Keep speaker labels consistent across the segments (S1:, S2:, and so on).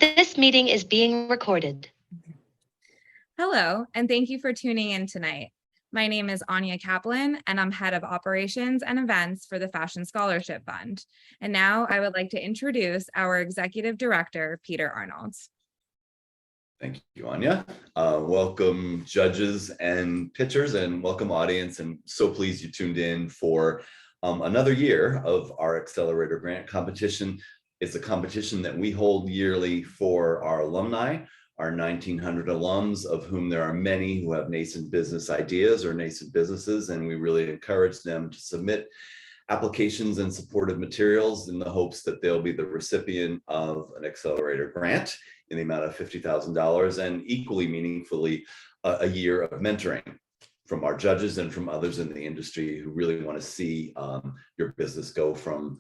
S1: This meeting is being recorded.
S2: Hello, and thank you for tuning in tonight. My name is Anya Kaplan, and I'm head of operations and events for the Fashion Scholarship Fund. And now I would like to introduce our executive director, Peter Arnold.
S3: Thank you, Anya. Welcome judges and pitchers, and welcome audience. And so pleased you tuned in for another year of our Accelerator grant competition. It's a competition that we hold yearly for our alumni, our 1,900 alums, of whom there are many who have nascent business ideas or nascent businesses, and we really encourage them to submit applications and supportive materials in the hopes that they'll be the recipient of an Accelerator grant in the amount of $50,000, and equally meaningfully, a year of mentoring from our judges and from others in the industry who really want to see your business go from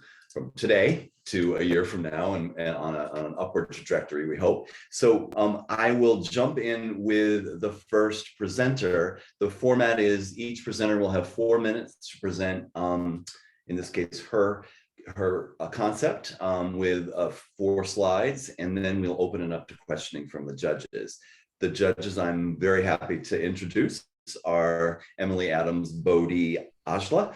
S3: today to a year from now and on an upward trajectory, we hope. So I will jump in with the first presenter. The format is each presenter will have 4 minutes to present, in this case, her concept with 4 slides, and then we'll open it up to questioning from the judges. The judges I'm very happy to introduce are Emily Adams Bodie Ajla.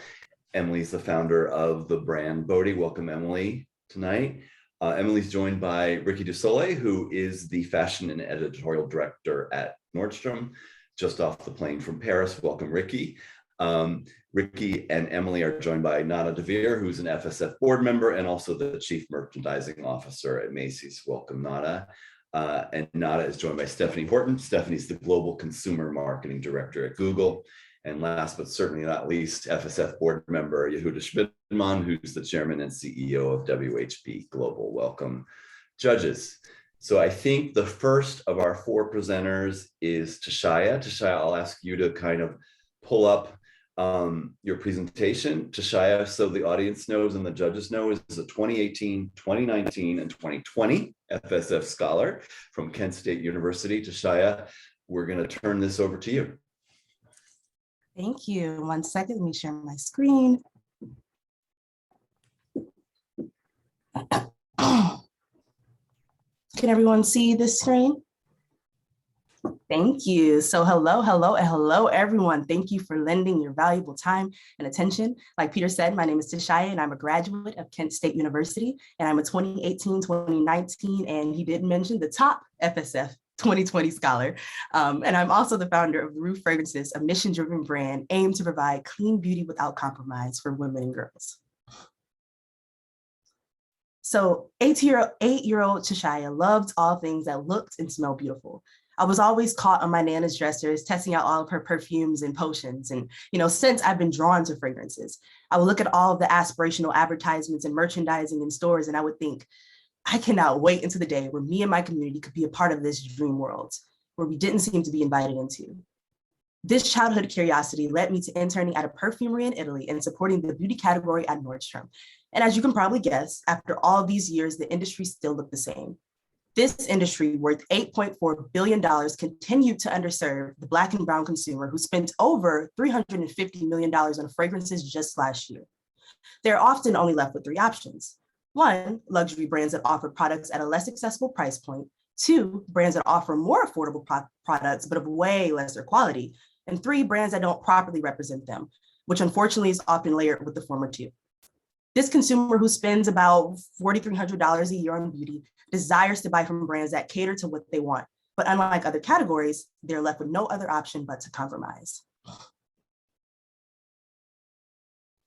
S3: Emily's the founder of the brand Bodie. Welcome, Emily, tonight. Emily's joined by Ricky Dusoleil, who is the fashion and editorial director at Nordstrom, just off the plane from Paris. Welcome, Ricky. Ricky and Emily are joined by Nada Devere, who's an FSF board member and also the chief merchandising officer at Macy's. Welcome, Nada. And Nada is joined by Stephanie Horton. Stephanie's the global consumer marketing director at Google. And last but certainly not least, FSF board member Yehuda Schmidman, who's the chairman and CEO of WHP Global. Welcome, judges. So I think the first of our 4 presenters is Tashaya. Tashaya, I'll ask you to kind of pull up your presentation. Tashaya, so the audience knows and the judges know, is a 2018, 2019, and 2020 FSF scholar from Kent State University. Tashaya, we're going to turn this over to you.
S4: Thank you. 1 second, let me share my screen. Can everyone see this screen? Thank you. So hello, everyone. Thank you for lending your valuable time and attention. Like Peter said, my name is Tashaya, and I'm a graduate of Kent State University, and I'm a 2018, 2019, and he did mention the top FSF 2020 scholar. And I'm also the founder of Rue Fragrances, a mission-driven brand aimed to provide clean beauty without compromise for women and girls. So 8-year-old Tashaya loved all things that looked and smelled beautiful. I was always caught on my Nana's dressers, testing out all of her perfumes and potions. And, since I've been drawn to fragrances, I would look at all of the aspirational advertisements and merchandising in stores, and I would think, I cannot wait until the day where me and my community could be a part of this dream world, where we didn't seem to be invited into. This childhood curiosity led me to interning at a perfumery in Italy and supporting the beauty category at Nordstrom. And as you can probably guess, after all of these years, the industry still looked the same. This industry, worth $8.4 billion, continued to underserve the Black and brown consumer, who spent over $350 million on fragrances just last year. They're often only left with 3 options. 1, luxury brands that offer products at a less accessible price point. 2, brands that offer more affordable products, but of way lesser quality. And 3, brands that don't properly represent them, which unfortunately is often layered with the former 2. This consumer, who spends about $4,300 a year on beauty, desires to buy from brands that cater to what they want. But unlike other categories, they're left with no other option but to compromise.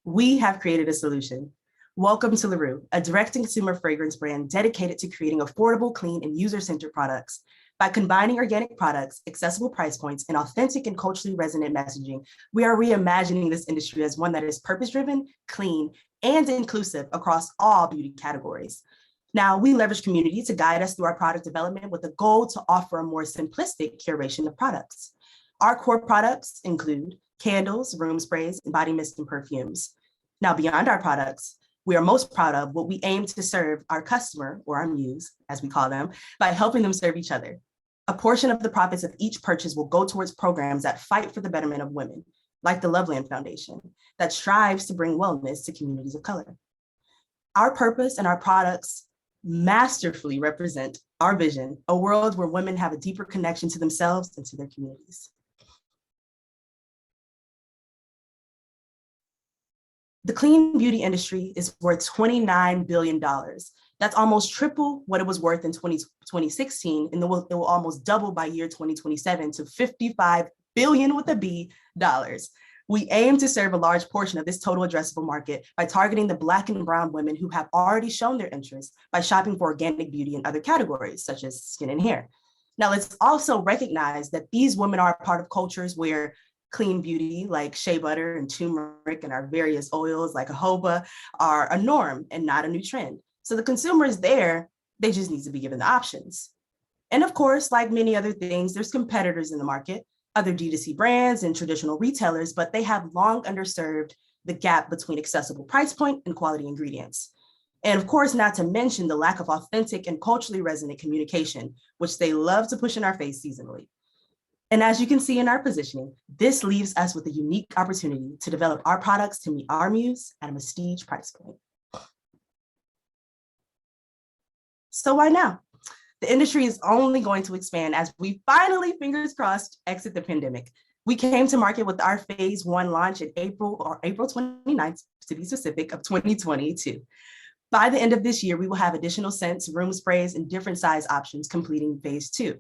S4: We have created a solution. Welcome to Rue, a direct-to-consumer fragrance brand dedicated to creating affordable, clean, and user-centered products. By combining organic products, accessible price points, and authentic and culturally resonant messaging, we are reimagining this industry as one that is purpose-driven, clean, and inclusive across all beauty categories. Now, we leverage community to guide us through our product development with a goal to offer a more simplistic curation of products. Our core products include candles, room sprays, and body mist and perfumes. Now, beyond our products, we are most proud of what we aim to serve our customer, or our muse, as we call them, by helping them serve each other. A portion of the profits of each purchase will go towards programs that fight for the betterment of women, like the Loveland Foundation, that strives to bring wellness to communities of color. Our purpose and our products masterfully represent our vision, a world where women have a deeper connection to themselves and to their communities. The clean beauty industry is worth $29 billion. That's almost triple what it was worth in 2016, and it will almost double by year 2027 to $55 billion with a B dollars. We aim to serve a large portion of this total addressable market by targeting the Black and brown women who have already shown their interest by shopping for organic beauty in other categories, such as skin and hair. Now, let's also recognize that these women are a part of cultures where clean beauty like shea butter and turmeric and our various oils like jojoba are a norm and not a new trend. So the consumer is there, they just need to be given the options. And of course, like many other things, there's competitors in the market, other D2C brands and traditional retailers, but they have long underserved the gap between accessible price point and quality ingredients. And of course, not to mention the lack of authentic and culturally resonant communication, which they love to push in our face seasonally. And as you can see in our positioning, this leaves us with a unique opportunity to develop our products to meet our muse at a prestige price point. So why now? The industry is only going to expand as we finally, fingers crossed, exit the pandemic. We came to market with our phase 1 launch in April 29th, to be specific, of 2022. By the end of this year, we will have additional scents, room sprays, and different size options completing phase 2.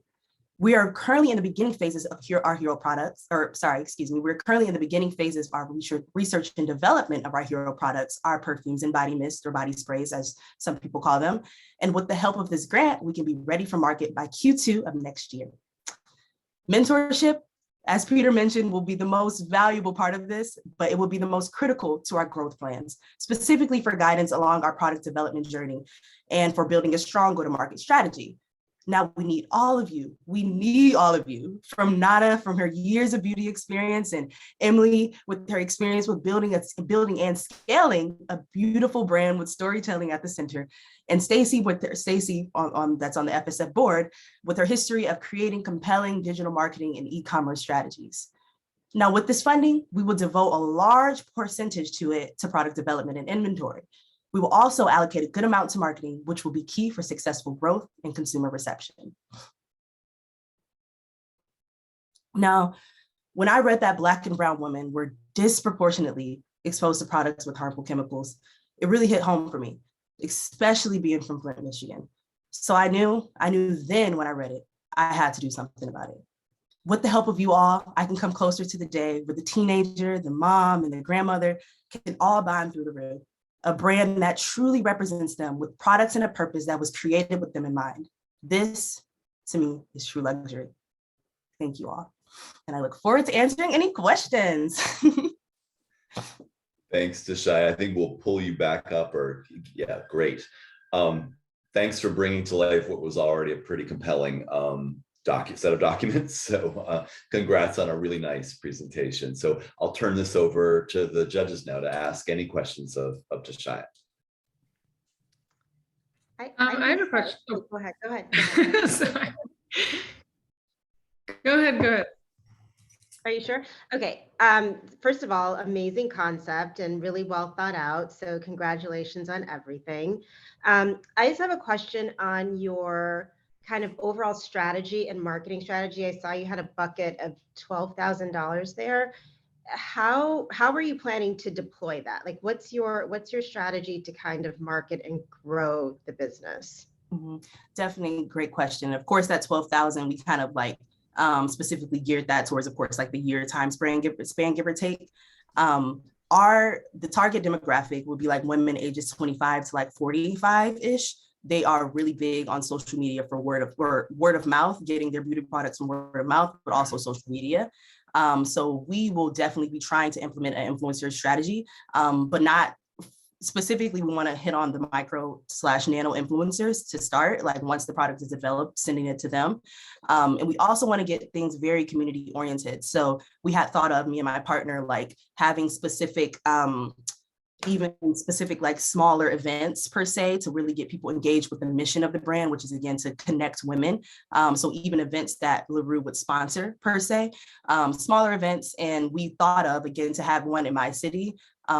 S4: We are currently in the beginning phases of our hero products, we're currently in the beginning phases of our research and development of our hero products, our perfumes and body mist or body sprays, as some people call them. And with the help of this grant, we can be ready for market by Q2 of next year. Mentorship, as Peter mentioned, will be the most valuable part of this, but it will be the most critical to our growth plans, specifically for guidance along our product development journey and for building a strong go-to-market strategy. Now we need all of you. We need all of you, from Nada, from her years of beauty experience, and Emily with her experience with building and scaling a beautiful brand with storytelling at the center, and Stacy on that's on the FSF board with her history of creating compelling digital marketing and e-commerce strategies. Now with this funding, we will devote a large percentage to product development and inventory. We will also allocate a good amount to marketing, which will be key for successful growth and consumer reception. Now, when I read that Black and brown women were disproportionately exposed to products with harmful chemicals, it really hit home for me, especially being from Flint, Michigan. So I knew then when I read it, I had to do something about it. With the help of you all, I can come closer to the day where the teenager, the mom, and the grandmother can all bond through the roof. A brand that truly represents them with products and a purpose that was created with them in mind. This, to me, is true luxury. Thank you all. And I look forward to answering any questions.
S3: Thanks, Tashai. I think we'll pull you back up, yeah, great. Thanks for bringing to life what was already a pretty compelling set of documents. So congrats on a really nice presentation. So I'll turn this over to the judges now to ask any questions of Tashai.
S5: I have a question. Oh, go ahead. Sorry. Go ahead. Are you sure? Okay. First of all, amazing concept and really well thought out. So congratulations on everything. I just have a question on your kind of overall strategy and marketing strategy. I saw you had a bucket of $12,000 there. How are you planning to deploy that? Like, what's your strategy to kind of market and grow the business?
S4: Mm-hmm. Definitely great question. Of course, that 12,000, we kind of like specifically geared that towards, of course, like the year time span, give or take. The target demographic would be like women ages 25 to like 45-ish. They are really big on social media for word of mouth, getting their beauty products from word of mouth, but also social media. So we will definitely be trying to implement an influencer strategy, but not specifically. We want to hit on the micro/nano influencers to start, like once the product is developed, sending it to them. And we also want to get things very community oriented. So we had thought of, me and my partner, like having specific, even specific like smaller events per se to really get people engaged with the mission of the brand, which is again to connect women. So even events that LaRue would sponsor per se, smaller events. And we thought of again to have one in my city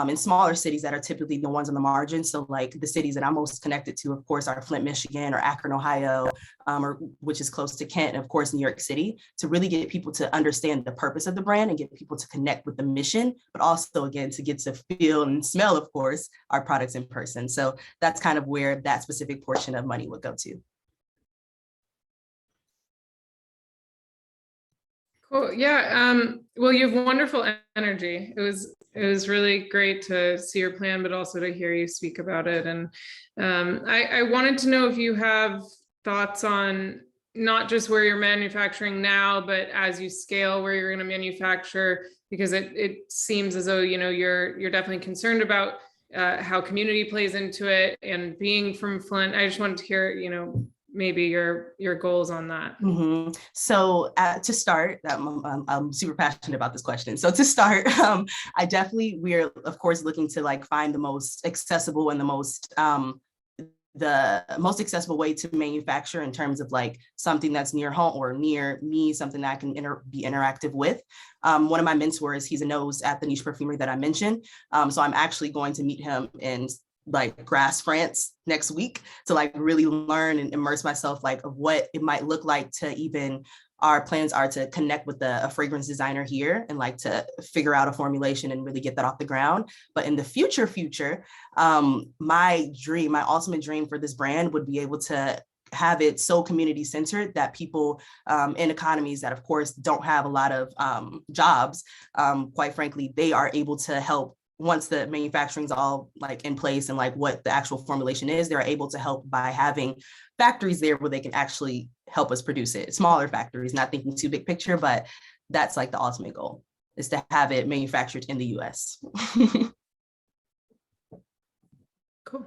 S4: in smaller cities that are typically the ones on the margin. So like the cities that I'm most connected to, of course, are Flint, Michigan, or Akron, Ohio, or which is close to Kent, and of course, New York City, to really get people to understand the purpose of the brand and get people to connect with the mission, but also again, to get to feel and smell, of course, our products in person. So that's kind of where that specific portion of money would go to.
S6: Cool. Yeah. Well, you have wonderful energy. It was really great to see your plan, but also to hear you speak about it. And I wanted to know if you have thoughts on not just where you're manufacturing now, but as you scale where you're going to manufacture, because it seems as though, you know, you're definitely concerned about how community plays into it, and being from Flint. I just wanted to hear, you know, maybe your goals on that.
S4: Mm-hmm. So to start, I'm super passionate about this question. So to start, we're of course looking to like find the most accessible and the most accessible way to manufacture in terms of like something that's near home or near me, something that I can be interactive with. One of my mentors, he's a nose at the niche perfumery that I mentioned. So I'm actually going to meet him in like Grasse, France next week to like really learn and immerse myself like of what it might look like to even, our plans are to connect with a fragrance designer here and like to figure out a formulation and really get that off the ground. But in the future, my ultimate dream for this brand would be able to have it so community centered that people in economies that of course don't have a lot of jobs, quite frankly, they are able to help. Once the manufacturing's all like in place and like what the actual formulation is, they're able to help by having factories there where they can actually help us produce it. Smaller factories, not thinking too big picture, but that's like the ultimate goal, is to have it manufactured in the US.
S6: Cool.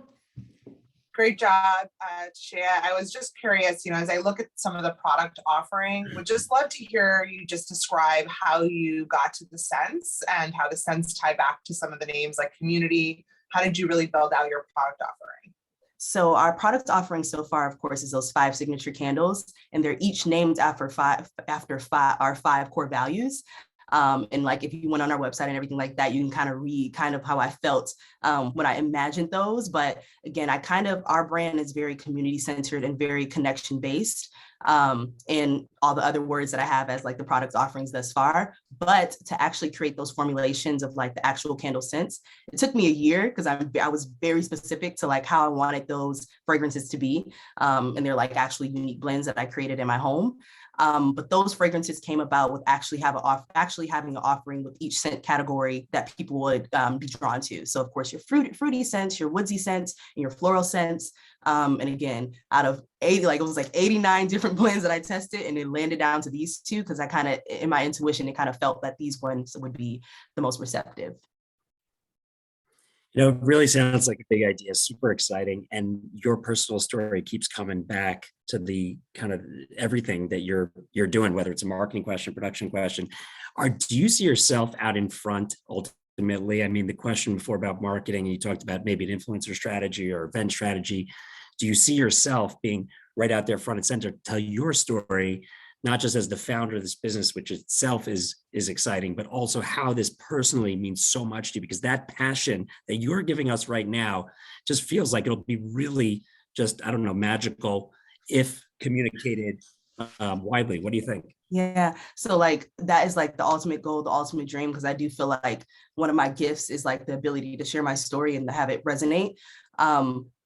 S7: Great job, Tashia. I was just curious, you know, as I look at some of the product offering, would just love to hear you just describe how you got to the scents and how the scents tie back to some of the names like community. How did you really build out your product offering?
S4: So our product offering so far, of course, is those 5 signature candles, and they're each named after our 5 core values. And like, if you went on our website and everything like that, you can kind of read kind of how I felt when I imagined those. But again, our brand is very community centered and very connection based. And all the other words that I have as like the product offerings thus far, but to actually create those formulations of like the actual candle scents, it took me a year because I was very specific to like how I wanted those fragrances to be. And they're like actually unique blends that I created in my home. But those fragrances came about with actually having an offering with each scent category that people would be drawn to. So of course your fruity scents, your woodsy scents, and your floral scents. And again, out of 80, like it was like 89 different blends that I tested, and it landed down to these 2 because I kind of, in my intuition, it kind of felt that these ones would be the most receptive.
S8: You know, it really sounds like a big idea, super exciting. And your personal story keeps coming back to the kind of everything that you're doing, whether it's a marketing question, production question. Do you see yourself out in front ultimately? I mean, the question before about marketing, you talked about maybe an influencer strategy or event strategy. Do you see yourself being right out there front and center to tell your story, not just as the founder of this business, which itself is exciting, but also how this personally means so much to you? Because that passion that you're giving us right now just feels like it'll be really just, I don't know, magical if communicated widely. What do you think?
S4: Yeah, so like that is like the ultimate goal, the ultimate dream, because I do feel like one of my gifts is like the ability to share my story and to have it resonate.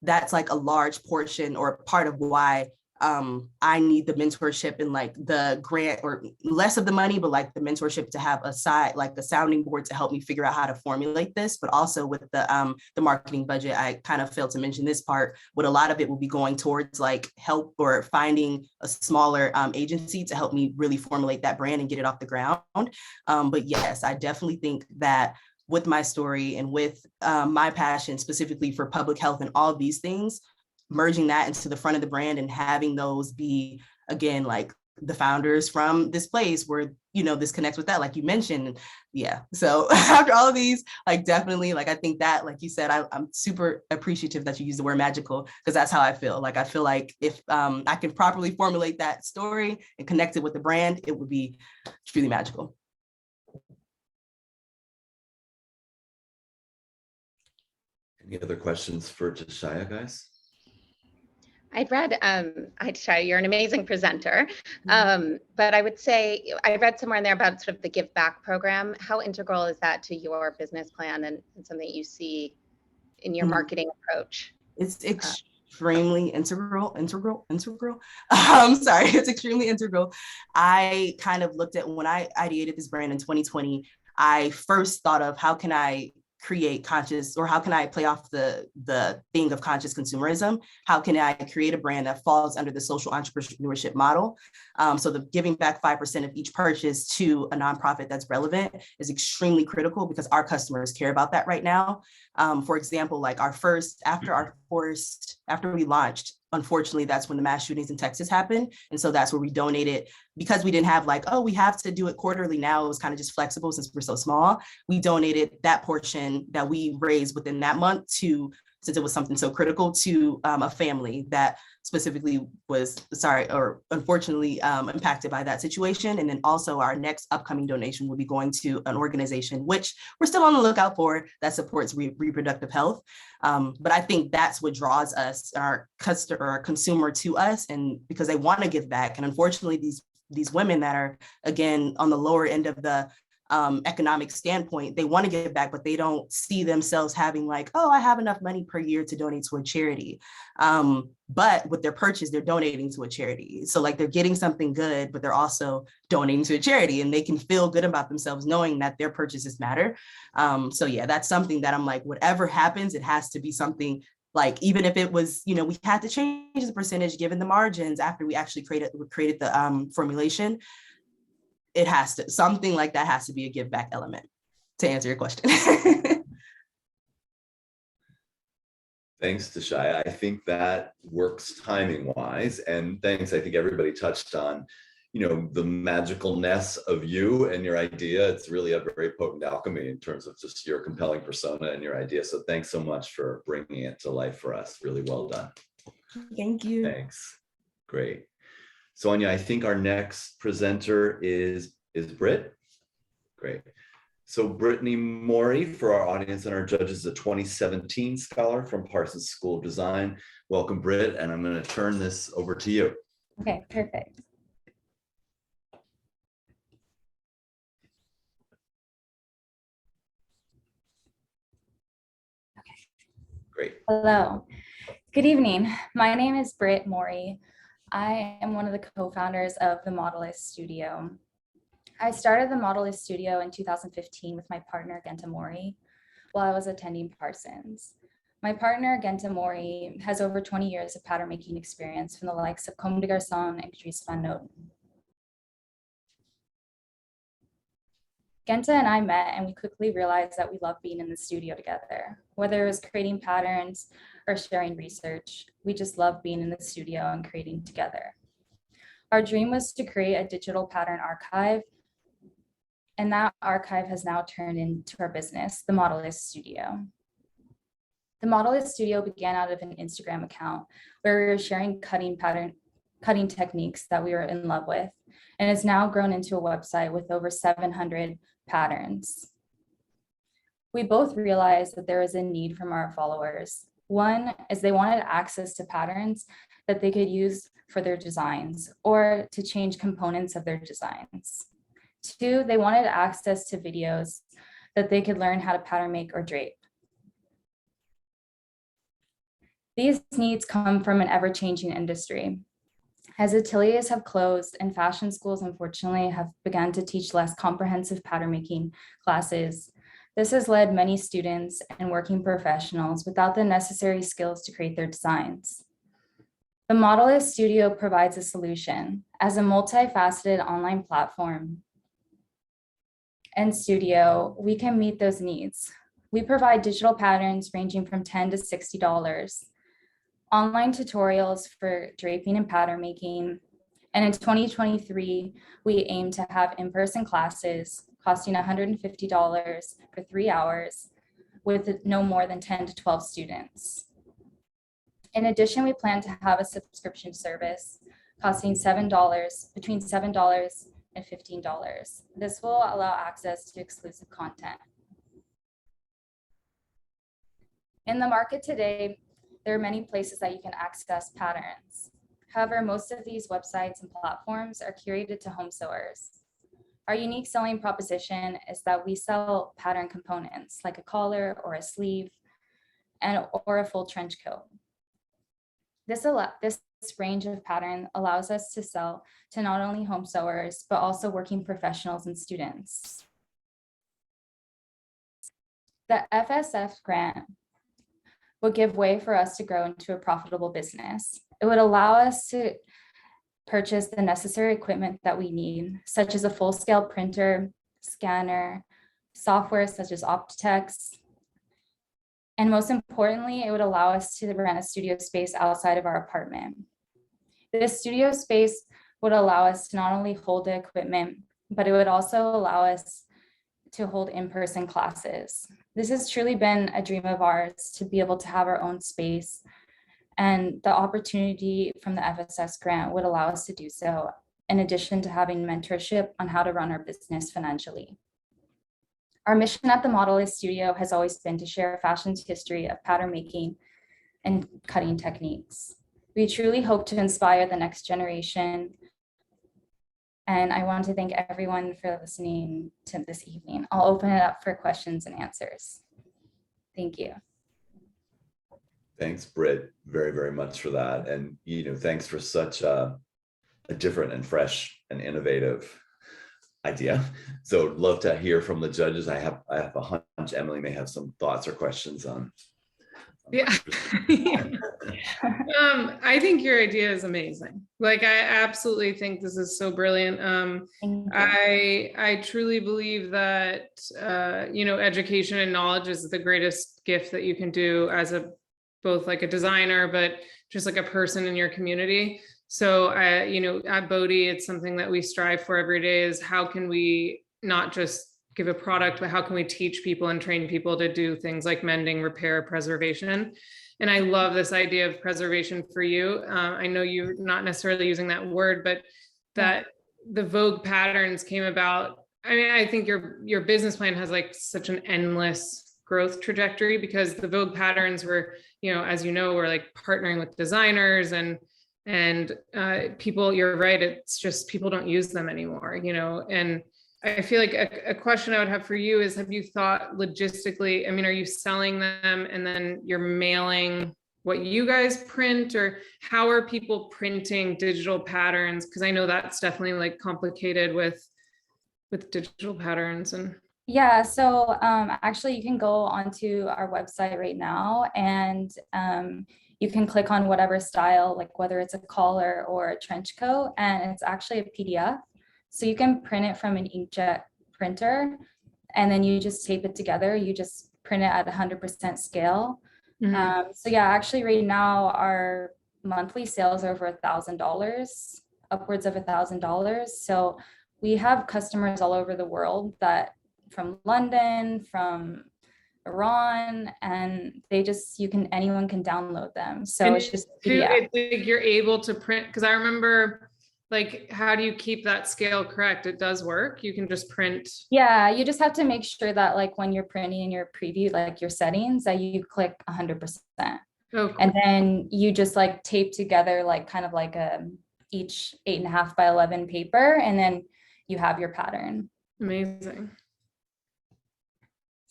S4: That's like a large portion or part of why I need the mentorship and like the grant, or less of the money, but like the mentorship to have a side, like the sounding board to help me figure out how to formulate this. But also with the marketing budget, I kind of failed to mention this part, but a lot of it will be going towards like help or finding a smaller agency to help me really formulate that brand and get it off the ground. But yes, I definitely think that with my story and with my passion specifically for public health and all of these things, merging that into the front of the brand and having those be, again, like the founders from this place where, you know, this connects with that, like you mentioned. Yeah. So after all of these, like definitely, like I think that, like you said, I'm super appreciative that you use the word magical, because that's how I feel. Like I feel like if I can properly formulate that story and connect it with the brand, it would be truly magical.
S3: Any other questions for Tashaya, guys?
S9: I'd read, Shai, you're an amazing presenter, but I would say, I read somewhere in there about sort of the Give Back program. How integral is that to your business plan and something you see in your marketing approach?
S4: It's extremely integral. I'm sorry, it's extremely integral. I kind of looked at, when I ideated this brand in 2020, I first thought of how can I create conscious, or how can I play off the thing of conscious consumerism? How can I create a brand that falls under the social entrepreneurship model? So the giving back 5% of each purchase to a nonprofit that's relevant is extremely critical, because our customers care about that right now. For example, like after we launched, unfortunately, that's when the mass shootings in Texas happened. And so that's where we donated, because we didn't have like, oh, we have to do it quarterly now. It was kind of just flexible since we're so small. We donated that portion that we raised within that month to, since it was something so critical, to a family that specifically was, unfortunately impacted by that situation. And then also our next upcoming donation will be going to an organization, which we're still on the lookout for, that supports reproductive health. But I think that's what draws us, our customer or consumer, to us, and because they want to give back. And unfortunately, these women that are, again, on the lower end of the economic standpoint, they want to give back, but they don't see themselves having like, oh, I have enough money per year to donate to a charity. But with their purchase, they're donating to a charity. So like they're getting something good, but they're also donating to a charity, and they can feel good about themselves knowing that their purchases matter. So yeah, that's something that I'm like, whatever happens, it has to be something like, even if it was, we had to change the percentage given the margins after we actually created the formulation. It has to, something like that has to be a give back element, to answer your question.
S3: Thanks, Tashaya. I think that works timing wise. And thanks, I think everybody touched on, the magicalness of you and your idea. It's really a very potent alchemy in terms of just your compelling persona and your idea. So thanks so much for bringing it to life for us. Really well done.
S4: Thank you.
S3: Thanks. Great. So Anya, I think our next presenter is Britt. Great. So Brittany Mori, for our audience and our judges, is a 2017 scholar from Parsons School of Design. Welcome, Britt, and I'm going to turn this over to you.
S10: Okay, perfect.
S3: Great.
S10: Hello. Good evening. My name is Britt Mori. I am one of the co-founders of the Modelist Studio. I started the Modelist Studio in 2015 with my partner, Genta Mori, while I was attending Parsons. My partner, Genta Mori, has over 20 years of pattern making experience from the likes of Comme des Garçons and Dries Van Noten. Genta and I met, and we quickly realized that we loved being in the studio together. Whether it was creating patterns or sharing research, we just loved being in the studio and creating together. Our dream was to create a digital pattern archive, and that archive has now turned into our business, the Modelist Studio. The Modelist Studio began out of an Instagram account where we were sharing cutting techniques that we were in love with, and it's now grown into a website with over 700 patterns. We both realized that there was a need from our followers. One is they wanted access to patterns that they could use for their designs or to change components of their designs. Two, they wanted access to videos that they could learn how to pattern make or drape. These needs come from an ever-changing industry. As ateliers have closed and fashion schools, unfortunately, have begun to teach less comprehensive pattern making classes, this has led many students and working professionals without the necessary skills to create their designs. The Modelist Studio provides a solution. As a multifaceted online platform and studio, we can meet those needs. We provide digital patterns ranging from $10 to $60, online tutorials for draping and pattern making. And in 2023, we aim to have in-person classes costing $150 for 3 hours with no more than 10 to 12 students. In addition, we plan to have a subscription service costing between $7 and $15. This will allow access to exclusive content. In the market today, there are many places that you can access patterns. However, most of these websites and platforms are curated to home sewers. Our unique selling proposition is that we sell pattern components like a collar or a sleeve or a full trench coat. This range of pattern allows us to sell to not only home sewers, but also working professionals and students. The FSF grant will give way for us to grow into a profitable business. It would allow us to purchase the necessary equipment that we need, such as a full-scale printer, scanner, software such as Optex, and most importantly, it would allow us to rent a studio space outside of our apartment. This studio space would allow us to not only hold the equipment, but it would also allow us to hold in-person classes. This has truly been a dream of ours to be able to have our own space, and the opportunity from the FSS grant would allow us to do so, in addition to having mentorship on how to run our business financially. Our mission at the Modelist Studio has always been to share fashion's history of pattern making and cutting techniques. We truly hope to inspire the next generation. And I want to thank everyone for listening to this evening. I'll open it up for questions and answers. Thank you.
S3: Thanks, Britt, very, very much for that. And, thanks for such a different and fresh and innovative idea. So love to hear from the judges. I have a hunch Emily may have some thoughts or questions on.
S6: Yeah. I think your idea is amazing. Like, I absolutely think this is so brilliant. I truly believe that, education and knowledge is the greatest gift that you can do as both like a designer, but just like a person in your community. So at Bodhi, it's something that we strive for every day is how can we not just give a product, but how can we teach people and train people to do things like mending, repair, preservation. And I love this idea of preservation for you. I know you're not necessarily using that word, but that the Vogue patterns came about. I mean, I think your business plan has like such an endless growth trajectory because the Vogue patterns were, as you know, we're like partnering with designers and people, you're right. It's just, people don't use them anymore, and I feel like a question I would have for you is, have you thought logistically, I mean, are you selling them and then you're mailing what you guys print, or how are people printing digital patterns? Because I know that's definitely like complicated with digital patterns. And
S10: yeah, so actually you can go onto our website right now and you can click on whatever style, like whether it's a collar or a trench coat, and it's actually a PDF. So you can print it from an inkjet printer and then you just tape it together. You just print it at 100% scale.
S6: mm-hmm.
S10: So yeah, actually right now our monthly sales are over $1,000, upwards of $1,000. So we have customers all over the world, that from London, from Iran, and anyone can download them. So
S6: and
S10: it's just PDF.
S6: You're able to print, because I remember, like, how do you keep that scale correct? It does work. You can just print.
S10: Yeah, you just have to make sure that like when you're printing in your preview, like your settings, that you click 100%.
S6: Oh, cool.
S10: And then you just like tape together like kind of like each 8.5 by 11 paper, and then you have your pattern.
S6: Amazing.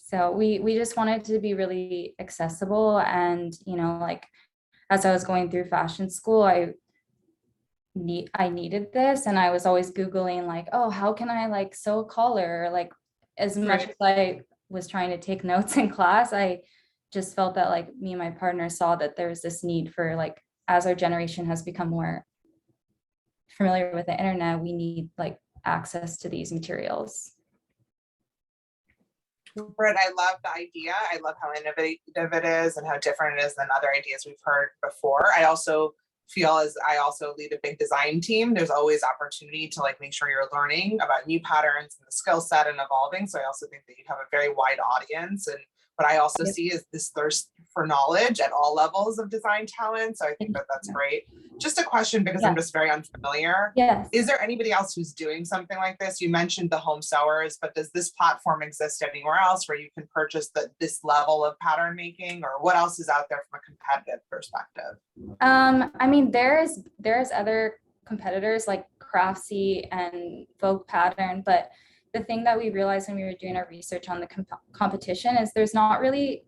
S10: So we just wanted to be really accessible, and like as I was going through fashion school, I needed this, and I was always Googling like, oh, how can I like sew a collar? Like, as much as I was trying to take notes in class, I just felt that like me and my partner saw that there's this need for, like, as our generation has become more familiar with the internet, we need like access to these materials.
S7: Britt, I love the idea. I love how innovative it is and how different it is than other ideas we've heard before. I also feel, as I also lead a big design team, there's always opportunity to like make sure you're learning about new patterns and the skill set and evolving. So I also think that you have a very wide audience, and but I also
S10: Yep.
S7: see is this thirst for knowledge at all levels of design talent. So I think that that's great. Just a question, because I'm just very unfamiliar.
S10: Yes.
S7: Is there anybody else who's doing something like this? You mentioned the home sewers, but does this platform exist anywhere else where you can purchase this level of pattern making, or what else is out there from a competitive perspective?
S10: I mean, there's other competitors like Craftsy and Vogue Pattern, but the thing that we realized when we were doing our research on the competition is there's not really,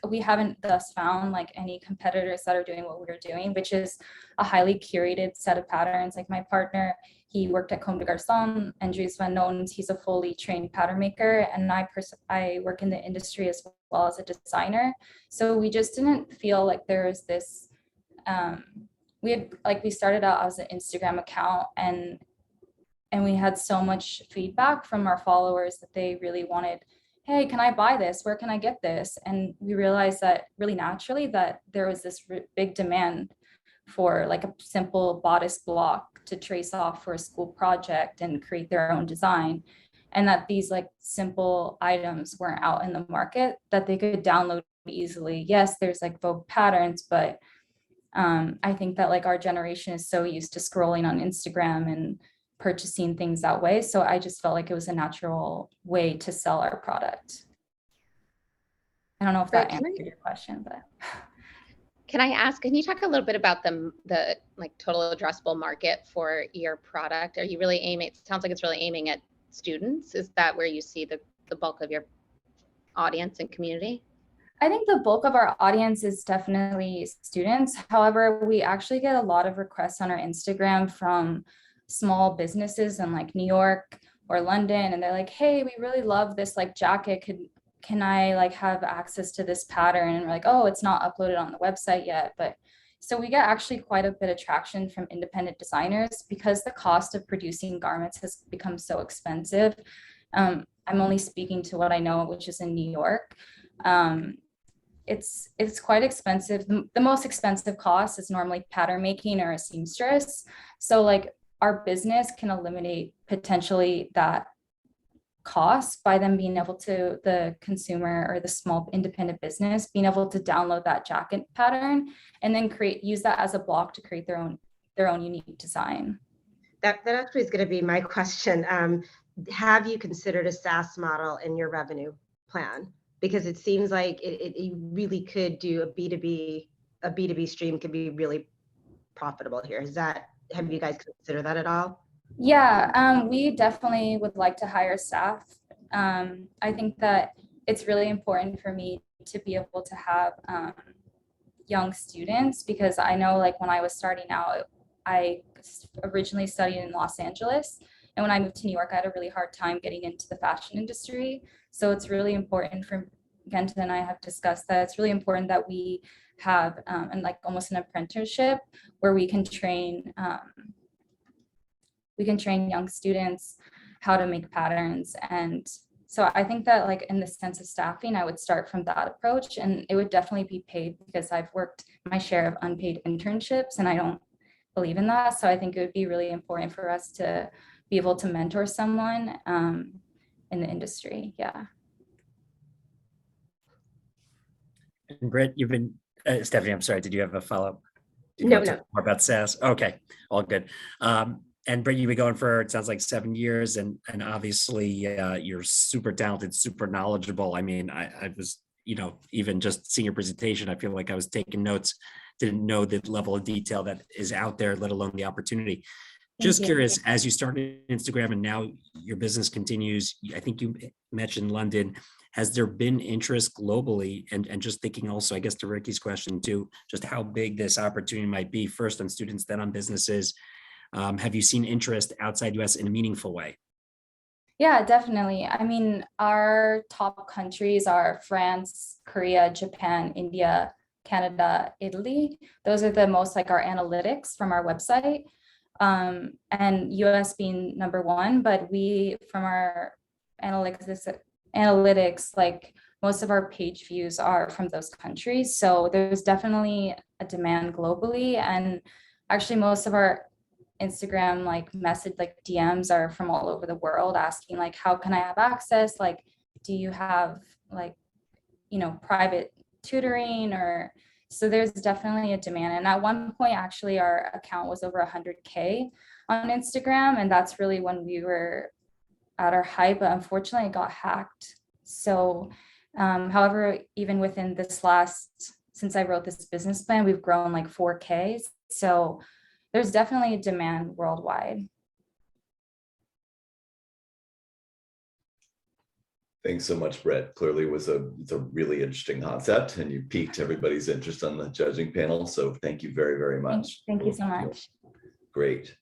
S10: we haven't thus found like any competitors that are doing what we're doing, which is a highly curated set of patterns. Like my partner, he worked at Comme des Garçons, Andries Van Notens, he's a fully trained pattern maker, and I work in the industry as well as a designer. So we just didn't feel like there was this, we started out as an Instagram account, and we had so much feedback from our followers that they really wanted, hey, can I buy this? Where can I get this? And we realized that really naturally that there was this big demand for like a simple bodice block to trace off for a school project and create their own design. And that these like simple items weren't out in the market that they could download easily. Yes, there's like Vogue patterns, but I think that like our generation is so used to scrolling on Instagram and purchasing things that way. So I just felt like it was a natural way to sell our product. I don't know if that answered your question, but.
S9: Can I ask, can you talk a little bit about the like total addressable market for your product? Are you really aiming, it sounds like it's really aiming at students. Is that where you see the bulk of your audience and community?
S10: I think the bulk of our audience is definitely students. However, we actually get a lot of requests on our Instagram from small businesses in like New York or London, and they're like, hey, we really love this like jacket, can I like have access to this pattern? And we're like, oh, it's not uploaded on the website yet. But so we get actually quite a bit of traction from independent designers because the cost of producing garments has become so expensive. I'm only speaking to what I know, which is in New York. It's quite expensive. The most expensive cost is normally pattern making or a seamstress. So like our business can eliminate potentially that cost by them being able to, the consumer or the small independent business being able to download that jacket pattern and then use that as a block to create their own unique design.
S5: That actually is going to be my question. Have you considered a SaaS model in your revenue plan? Because it seems like it really could do a B2B stream could be really profitable here. Have you guys considered that at all?
S10: Yeah, we definitely would like to hire staff. I think that it's really important for me to be able to have young students, because I know like when I was starting out, I originally studied in Los Angeles. And when I moved to New York, I had a really hard time getting into the fashion industry. So it's really important for Genton and I have discussed that it's really important that we have and like almost an apprenticeship where we can train young students how to make patterns. And so I think that like in the sense of staffing, I would start from that approach, and it would definitely be paid because I've worked my share of unpaid internships and I don't believe in that. So I think it would be really important for us to be able to mentor someone in the industry. Yeah.
S8: And Britt, you've been, Stephanie, I'm sorry, did you have a follow-up?
S5: No.
S8: More about SaaS? Okay, all good. And Britt, you've been going for, it sounds like 7 years, and obviously you're super talented, super knowledgeable. I mean, I was, even just seeing your presentation, I feel like I was taking notes, didn't know the level of detail that is out there, let alone the opportunity. Just curious, as you started Instagram and now your business continues, I think you mentioned London, has there been interest globally? And just thinking also, I guess to Ricky's question too, just how big this opportunity might be, first on students, then on businesses. Have you seen interest outside US in a meaningful way?
S10: Yeah, definitely. I mean, our top countries are France, Korea, Japan, India, Canada, Italy. Those are the most like our analytics from our website. And US being number one, but we, from our analytics, like most of our page views are from those countries. So there's definitely a demand globally. And actually most of our Instagram DMs are from all over the world asking like, how can I have access? Like, do you have like private tutoring, or so there's definitely a demand. And at one point, actually, our account was over 100K on Instagram, and that's really when we were at our height, but unfortunately it got hacked. So however, even within since I wrote this business plan, we've grown like 4K. So there's definitely a demand worldwide.
S3: Thanks so much, Brett. Clearly it's a really interesting concept, and you piqued everybody's interest on the judging panel. So thank you very, very much.
S10: Thank you so much.
S3: Great.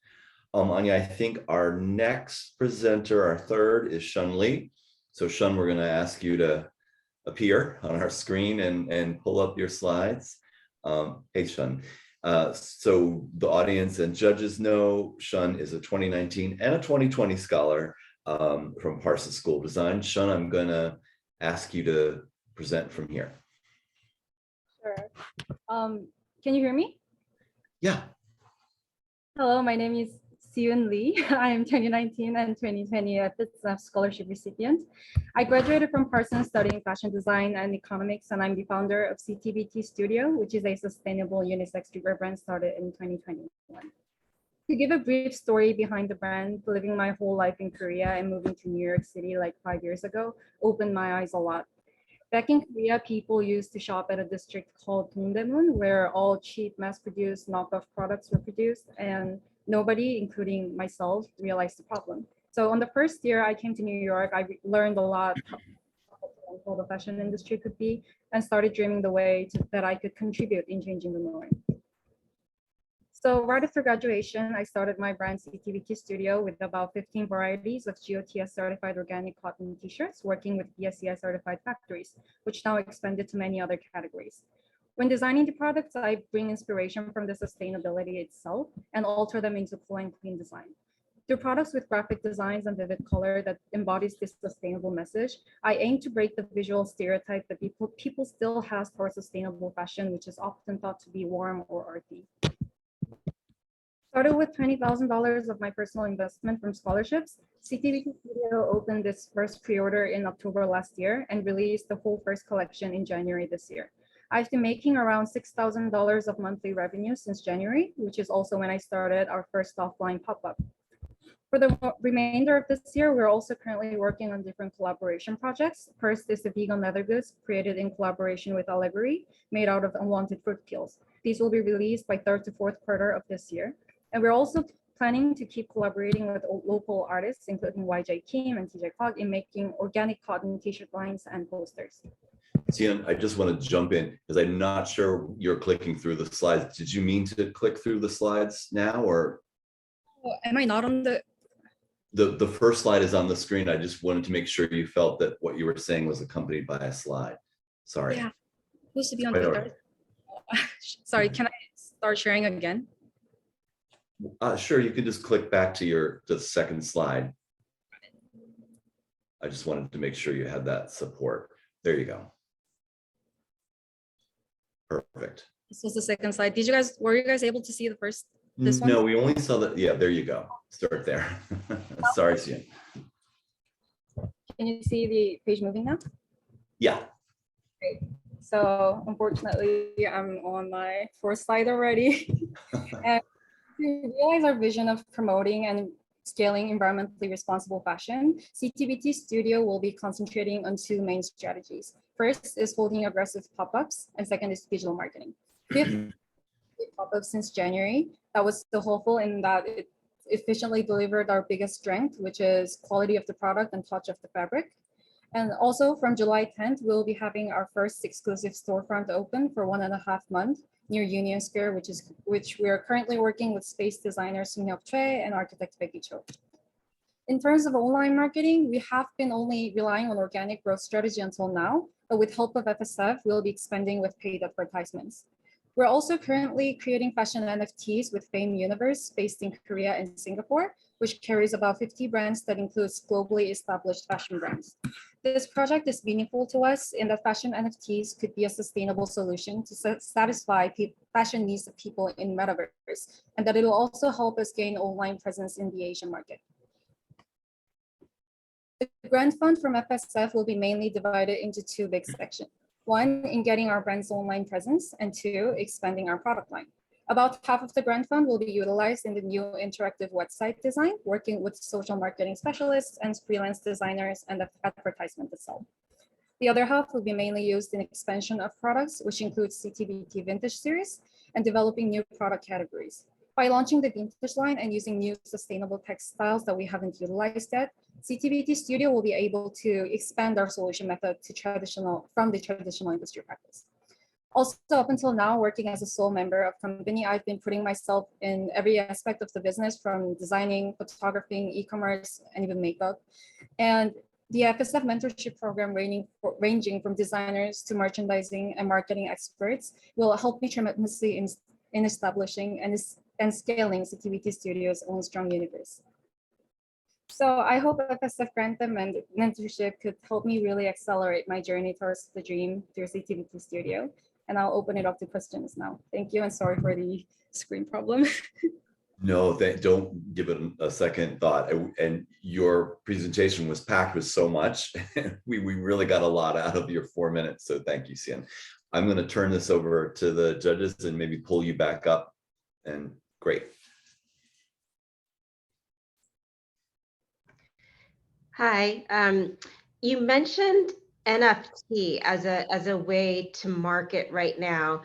S3: Anya, I think our next presenter, our third, is Shun Lee. So Shun, we're going to ask you to appear on our screen and pull up your slides. Hey, Shun. So the audience and judges know Shun is a 2019 and a 2020 scholar from Parsons School of Design. Shun, I'm going to ask you to present from here.
S11: Sure. Can you hear me?
S3: Yeah.
S11: Hello, my name is Seun Lee. I am 2019 and 2020 FSF scholarship recipient. I graduated from Parsons studying fashion design and economics, and I'm the founder of CTBT Studio, which is a sustainable unisex streetwear brand started in 2021. To give a brief story behind the brand, living my whole life in Korea and moving to New York City like 5 years ago opened my eyes a lot. Back in Korea, people used to shop at a district called Dongdaemun, where all cheap, mass-produced knockoff products were produced, and nobody, including myself, realized the problem. So on the first year I came to New York, I learned a lot how the fashion industry could be, and started dreaming the way that I could contribute in changing the norm. So right after graduation, I started my brand CTBT Studio with about 15 varieties of GOTS certified organic cotton t-shirts, working with BSCI certified factories, which now expanded to many other categories. When designing the products, I bring inspiration from the sustainability itself and alter them into cool and clean design. Through products with graphic designs and vivid color that embodies this sustainable message, I aim to break the visual stereotype that people still has towards sustainable fashion, which is often thought to be warm or earthy. Started with $20,000 of my personal investment from scholarships, CTBT Studio opened its first pre-order in October last year and released the whole first collection in January this year. I've been making around $6,000 of monthly revenue since January, which is also when I started our first offline pop-up. For the remainder of this year, we're also currently working on different collaboration projects. First is the vegan leather goods created in collaboration with Allegory, made out of unwanted fruit peels. These will be released by third to fourth quarter of this year. And we're also planning to keep collaborating with local artists, including YJ Kim and TJ Cog, in making organic cotton t-shirt lines and posters.
S3: Sian, I just want to jump in because I'm not sure you're clicking through the slides. Did you mean to click through the slides now, or?
S11: Oh, am I not on the?
S3: The first slide is on the screen. I just wanted to make sure you felt that what you were saying was accompanied by a slide. Sorry.
S11: Yeah, supposed to be on the. Sorry, can I start sharing again?
S3: Sure, you can just click back to the second slide. I just wanted to make sure you had that support. There you go. Perfect.
S11: This was the second slide. Were you guys able to see the first? This
S3: No,
S11: one?
S3: we only saw that. Yeah, there you go. Start there. Sorry, Sian.
S11: Can you see the page moving now?
S3: Yeah.
S11: Great. So unfortunately, I'm on my fourth slide already. And to realize our vision of promoting and scaling environmentally responsible fashion, CTBT Studio will be concentrating on two main strategies. First is holding aggressive pop-ups, and second is digital marketing. We've pop-ups since January. That was so hopeful in that it efficiently delivered our biggest strength, which is quality of the product and touch of the fabric. And also from July 10th, we'll be having our first exclusive storefront open for 1.5 months near Union Square, which we are currently working with space designer Sung-hyuk Choi and architect Becky Cho. In terms of online marketing, we have been only relying on organic growth strategy until now, but with help of FSF, we'll be expanding with paid advertisements. We're also currently creating fashion NFTs with Fame Universe based in Korea and Singapore, which carries about 50 brands that includes globally established fashion brands. This project is meaningful to us in that fashion NFTs could be a sustainable solution to satisfy fashion needs of people in metaverse, and that it will also help us gain online presence in the Asian market. The grant fund from FSF will be mainly divided into two big sections. One, in getting our brand's online presence, and two, expanding our product line. About half of the grant fund will be utilized in the new interactive website design, working with social marketing specialists and freelance designers and the advertisement itself. The other half will be mainly used in expansion of products, which includes CTBT Vintage Series and developing new product categories. By launching the Vintage line and using new sustainable textiles that we haven't utilized yet, CTBT Studio will be able to expand our solution method to from the traditional industry practice. Also, up until now, working as a sole member of company, I've been putting myself in every aspect of the business, from designing, photographing, e-commerce, and even makeup. And the FSF mentorship program, ranging from designers to merchandising and marketing experts, will help me tremendously in establishing and scaling CTBT Studio's own strong universe. So I hope FSF grant and mentorship could help me really accelerate my journey towards the dream through CTBT Studio. And I'll open it up to questions now. Thank you, and sorry for the screen problem.
S3: No, don't give it a second thought. And your presentation was packed with so much. We really got a lot out of your 4 minutes. So thank you, Sian. I'm going to turn this over to the judges and maybe pull you back up. And great.
S5: Hi, you mentioned NFT as a way to market right now.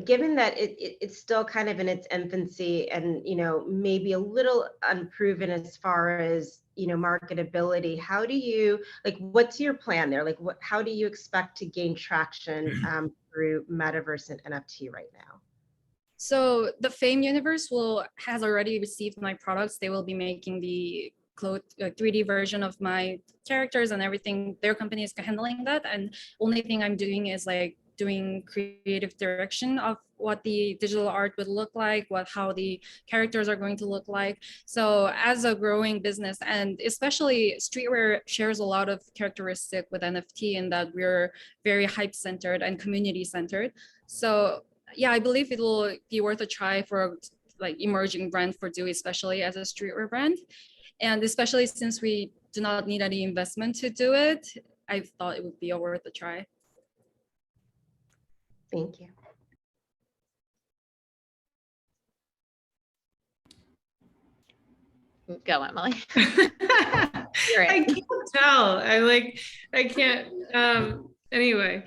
S5: Given that it's still kind of in its infancy and maybe a little unproven as far as marketability, how do you what's your plan there? How do you expect to gain traction through metaverse and NFT right now?
S10: So the Fame universe has already received my products. They will be making the 3D version of my characters and everything. Their company is handling that, and only thing I'm doing is doing creative direction of what the digital art would look like, how the characters are going to look like. So as a growing business, and especially streetwear shares a lot of characteristic with NFT in that we're very hype centered and community centered. So yeah, I believe it will be worth a try for emerging brand for Dewey, especially as a streetwear brand. And especially since we do not need any investment to do it, I thought it would be worth a try.
S5: Thank you.
S9: Go, Emily.
S6: I can't tell. I can't. Anyway,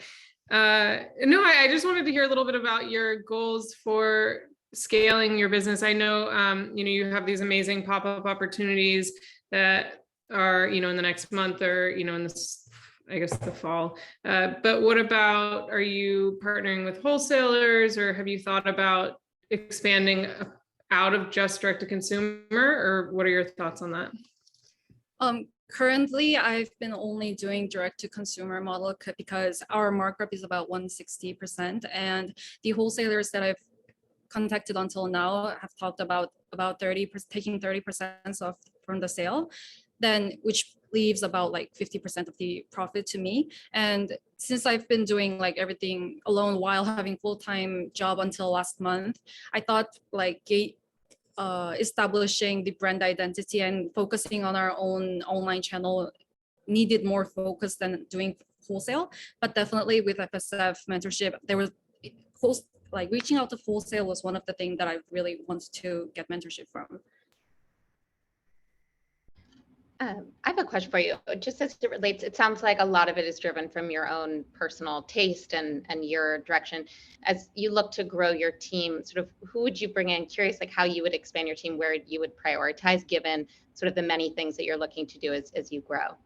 S6: no, I just wanted to hear a little bit about your goals for scaling your business. I know, you have these amazing pop-up opportunities that are, in the next month or, in this, I guess, the fall. But what about, are you partnering with wholesalers, or have you thought about expanding out of just direct to consumer, or what are your thoughts on that?
S10: Currently, I've been only doing direct to consumer model because our markup is about 160%, and the wholesalers that I've contacted until now have talked about 30%, taking 30% off from the sale, then which leaves about 50% of the profit to me. And since I've been doing everything alone while having full-time job until last month, I thought establishing the brand identity and focusing on our own online channel needed more focus than doing wholesale. But definitely with FSF mentorship, there was reaching out to wholesale was one of the things that I really wanted to get mentorship from.
S9: I have a question for you. Just as it relates, it sounds like a lot of it is driven from your own personal taste and your direction. As you look to grow your team, sort of who would you bring in? Curious, how you would expand your team, where you would prioritize given sort of the many things that you're looking to do as you grow.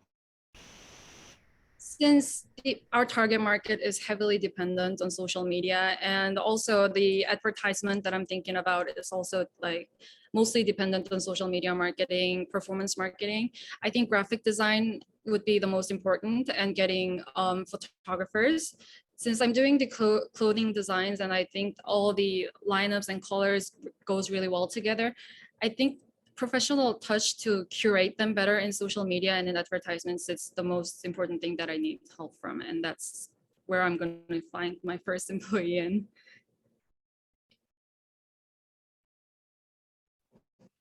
S10: Since our target market is heavily dependent on social media, and also the advertisement that I'm thinking about is also mostly dependent on social media marketing, performance marketing, I think graphic design would be the most important, and getting photographers. Since I'm doing the clothing designs and I think all the lineups and colors goes really well together, I think professional touch to curate them better in social media and in advertisements, it's the most important thing that I need help from. And that's where I'm going to find my first employee in.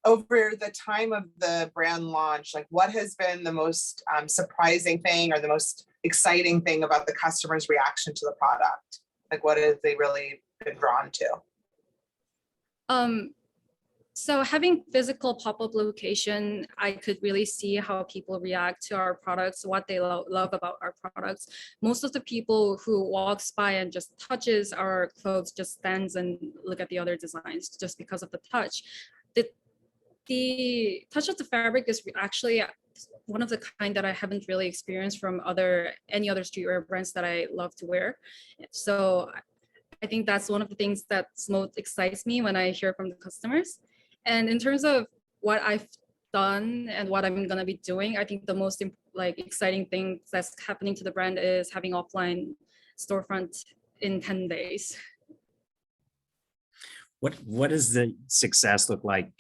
S7: over the time of the brand launch, like what has been the most surprising thing or the most exciting thing about the customer's reaction to the product? Like what have they really been drawn to?
S11: So having physical pop-up location, I could really see how people react to our products, what they love about our products. Most of the people who walks by and just touches our clothes just stands and look at the other designs just because of the touch. The touch of the fabric is actually one of the kind that I haven't really experienced from any other streetwear brands that I love to wear. So I think that's one of the things that most excites me when I hear from the customers. And in terms of what I've done and what I'm going to be doing, I think the most exciting thing that's happening to the brand is having offline storefront in 10 days.
S8: What does the success look like?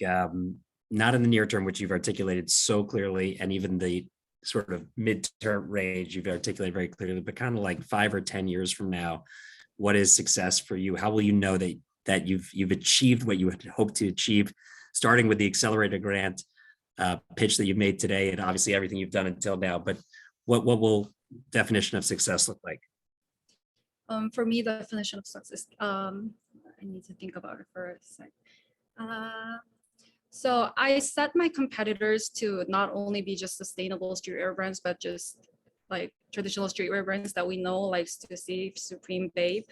S8: Not in the near term, which you've articulated so clearly, and even the sort of mid-term range you've articulated very clearly, but kind of like 5 or 10 years from now, what is success for you? How will you know that you've achieved what you had hoped to achieve, starting with the Accelerator grant pitch that you've made today, and obviously everything you've done until now, but what will definition of success look like?
S11: For me, the definition of success, I need to think about it for a sec. So I set my competitors to not only be just sustainable streetwear brands, but just like traditional streetwear brands that we know, like Stussy, Supreme, Babe.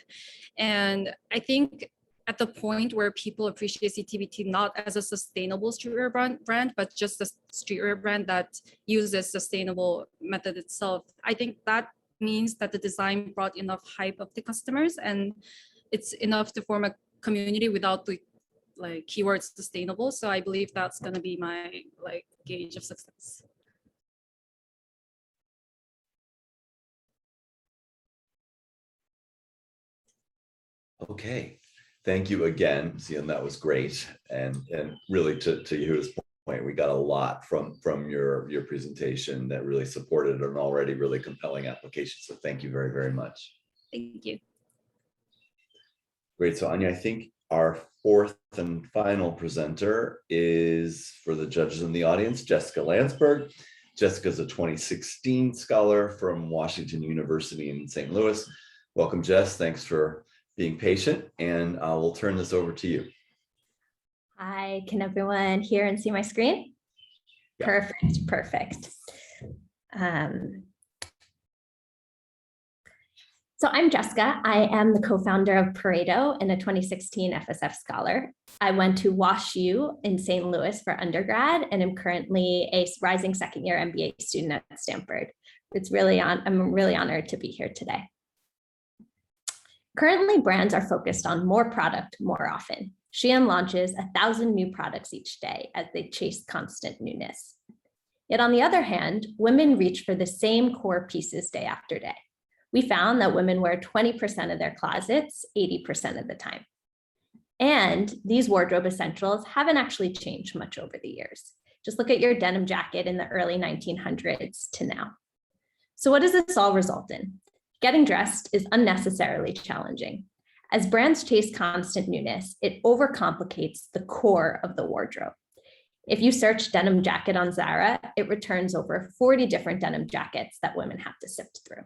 S11: And I think at the point where people appreciate CTBT not as a sustainable streetwear brand, but just a streetwear brand that uses sustainable method itself, I think that means that the design brought enough hype of the customers, and it's enough to form a community without the keyword sustainable. So I believe that's going to be my gauge of success.
S3: Okay, thank you again, Zion. That was great, and really to Yehuda's point, we got a lot from your presentation that really supported an already really compelling application. So thank you very, very much.
S11: Thank you.
S3: Great. So Anya, I think our fourth and final presenter is, for the judges in the audience, Jessica Landsberg. Jessica is a 2016 scholar from Washington University in St. Louis. Welcome, Jess. Thanks for being patient, and we'll turn this over to you.
S12: Hi, can everyone hear and see my screen? Yeah. Perfect. So I'm Jessica. I am the co-founder of Pareto and a 2016 FSF scholar. I went to WashU in St. Louis for undergrad, and am currently a rising second-year MBA student at Stanford. I'm really honored to be here today. Currently, brands are focused on more product more often. Shein launches 1,000 new products each day as they chase constant newness. Yet on the other hand, women reach for the same core pieces day after day. We found that women wear 20% of their closets 80% of the time. And these wardrobe essentials haven't actually changed much over the years. Just look at your denim jacket in the early 1900s to now. So what does this all result in? Getting dressed is unnecessarily challenging. As brands chase constant newness, it overcomplicates the core of the wardrobe. If you search denim jacket on Zara, it returns over 40 different denim jackets that women have to sift through.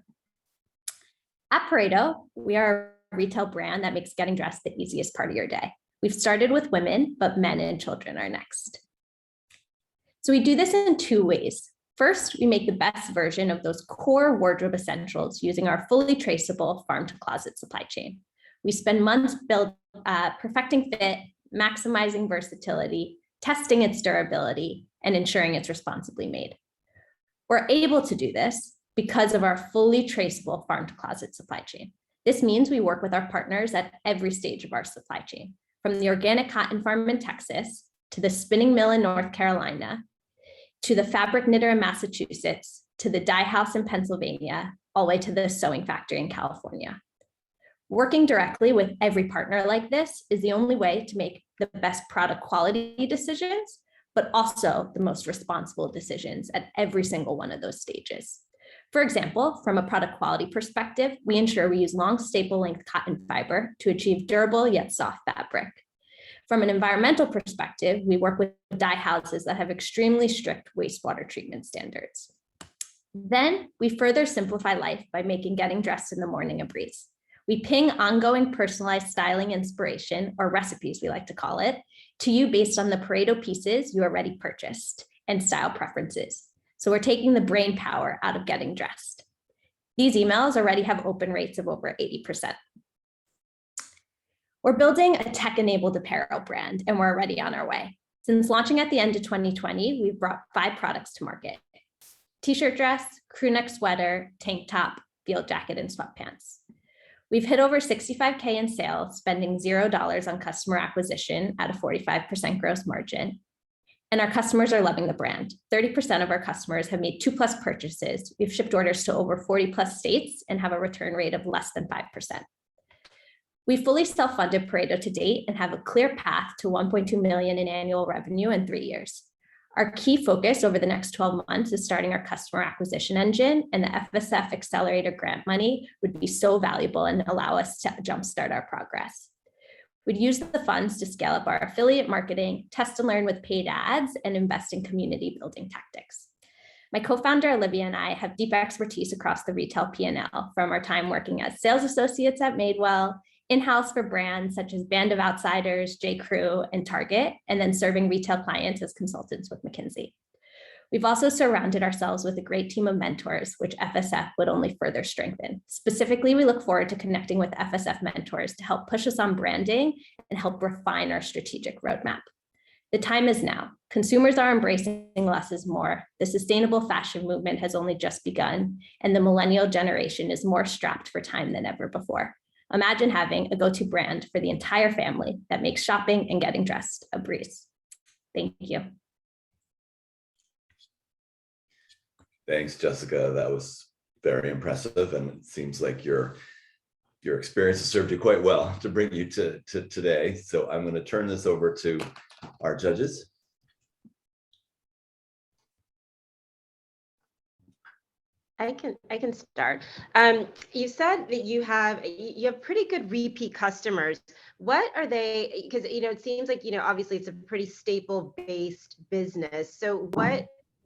S12: At Pareto, we are a retail brand that makes getting dressed the easiest part of your day. We've started with women, but men and children are next. So we do this in 2 ways. First, we make the best version of those core wardrobe essentials using our fully traceable farm-to-closet supply chain. We spend months perfecting fit, maximizing versatility, testing its durability, and ensuring it's responsibly made. We're able to do this because of our fully traceable farm-to-closet supply chain. This means we work with our partners at every stage of our supply chain, from the organic cotton farm in Texas, to the spinning mill in North Carolina, to the fabric knitter in Massachusetts, to the dye house in Pennsylvania, all the way to the sewing factory in California. Working directly with every partner like this is the only way to make the best product quality decisions, but also the most responsible decisions at every single one of those stages. For example, from a product quality perspective, we ensure we use long staple length cotton fiber to achieve durable yet soft fabric. From an environmental perspective, we work with dye houses that have extremely strict wastewater treatment standards. Then we further simplify life by making getting dressed in the morning a breeze. We ping ongoing personalized styling inspiration, or recipes we like to call it, to you based on the Pareto pieces you already purchased and style preferences. So we're taking the brain power out of getting dressed. These emails already have open rates of over 80%. We're building a tech-enabled apparel brand, and we're already on our way. Since launching at the end of 2020, we've brought 5 products to market: t-shirt dress, crew neck sweater, tank top, field jacket, and sweatpants. We've hit over 65K in sales, spending $0 on customer acquisition at a 45% gross margin. And our customers are loving the brand. 30% of our customers have made 2+ purchases. We've shipped orders to over 40+ states and have a return rate of less than 5%. We fully self-funded Pareto to date and have a clear path to 1.2 million in annual revenue in 3 years. Our key focus over the next 12 months is starting our customer acquisition engine, and the FSF Accelerator grant money would be so valuable and allow us to jumpstart our progress. We'd use the funds to scale up our affiliate marketing, test and learn with paid ads, and invest in community building tactics. My co-founder Olivia and I have deep expertise across the retail P&L from our time working as sales associates at Madewell, in-house for brands such as Band of Outsiders, J. Crew, and Target, and then serving retail clients as consultants with McKinsey. We've also surrounded ourselves with a great team of mentors, which FSF would only further strengthen. Specifically, we look forward to connecting with FSF mentors to help push us on branding and help refine our strategic roadmap. The time is now. Consumers are embracing less is more. The sustainable fashion movement has only just begun, and the millennial generation is more strapped for time than ever before. Imagine having a go-to brand for the entire family that makes shopping and getting dressed a breeze. Thank you.
S3: Thanks, Jessica. That was very impressive, and it seems like your experience has served you quite well to bring you to today. So I'm going to turn this over to our judges.
S5: I can start. You said that you have pretty good repeat customers. What are they? Because it seems like obviously it's a pretty staple based business. So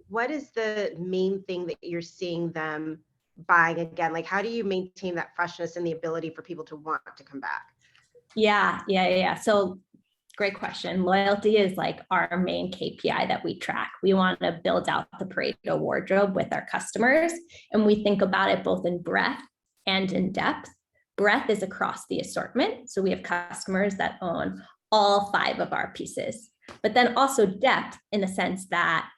S5: what is the main thing that you're seeing them buying again? Like, how do you maintain that freshness and the ability for people to want to come back?
S12: Yeah. So great question. Loyalty is like our main KPI that we track. We want to build out the Pareto wardrobe with our customers, and we think about it both in breadth and in depth. Breadth is across the assortment. So we have customers that own all 5 of our pieces, but then also depth in the sense that